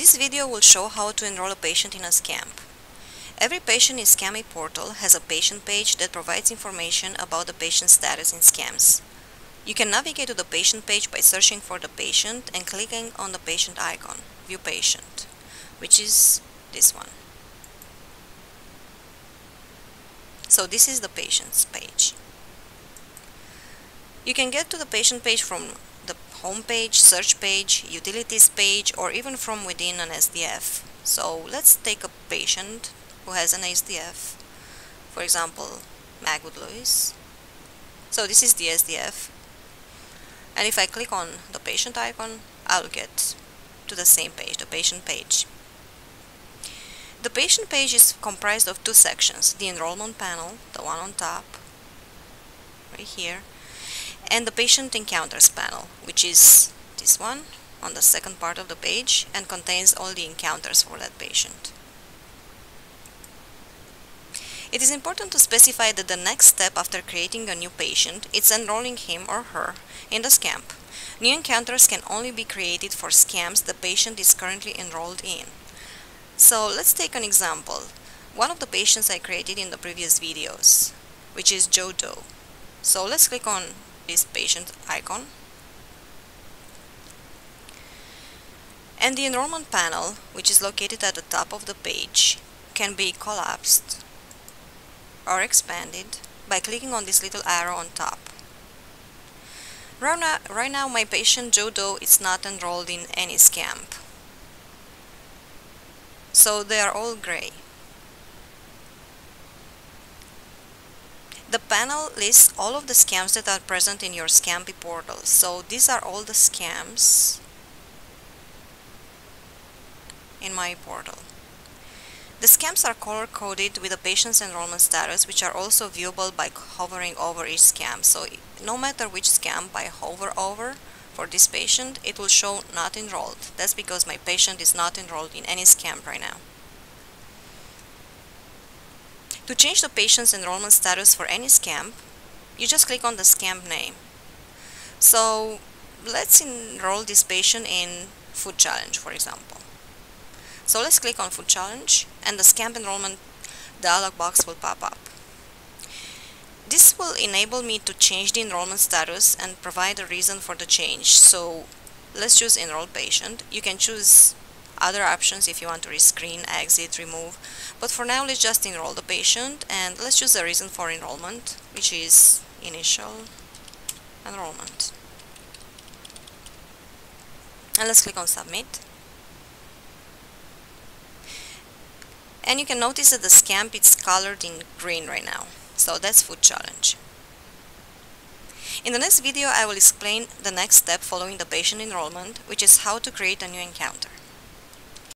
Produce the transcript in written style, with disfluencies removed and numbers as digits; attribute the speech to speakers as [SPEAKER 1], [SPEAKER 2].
[SPEAKER 1] This video will show how to enroll a patient in a SCAMP. Every patient in SCAMP portal has a patient page that provides information about the patient's status in SCAMPs. You can navigate to the patient page by searching for the patient and clicking on the patient icon, View Patient, which is this one. So this is the patient's page. You can get to the patient page from the home page, search page, utilities page, or even from within an SDF. So let's take a patient who has an SDF, for example, Magwood Lewis. So this is the SDF, and if I click on the patient icon, I'll get to the same page, the patient page. The patient page is comprised of two sections: the enrollment panel, the one on top, right here, and the patient encounters panel, which is this one on the second part of the page and contains all the encounters for that patient. It is important to specify that the next step after creating a new patient is enrolling him or her in the SCAMP. New encounters can only be created for SCAMPs the patient is currently enrolled in. So let's take an example. One of the patients I created in the previous videos, which is Joe Doe. So let's click on this patient icon, and the enrollment panel, which is located at the top of the page, can be collapsed or expanded by clicking on this little arrow on top. Right now my patient Joe Doe is not enrolled in any SCAMP, so they are all gray. The panel lists all of the SCAMPs that are present in your SCAMP portal. So these are all the SCAMPs in my portal. The SCAMPs are color-coded with the patient's enrollment status, which are also viewable by hovering over each SCAMP. So no matter which SCAMP I hover over for this patient, it will show not enrolled. That's because my patient is not enrolled in any SCAMP right now. To change the patient's enrollment status for any SCAMP, you just click on the SCAMP name. So let's enroll this patient in Food Challenge, for example. So let's click on Food Challenge, and the SCAMP enrollment dialog box will pop up. This will enable me to change the enrollment status and provide a reason for the change. So let's choose Enroll Patient. You can choose other options if you want to rescreen, exit, remove, but for now let's just enroll the patient, and let's choose a reason for enrollment, which is initial enrollment. And let's click on Submit. And you can notice that the SCAMP is colored in green right now. So that's Food Challenge. In the next video I will explain the next step following the patient enrollment, which is how to create a new encounter.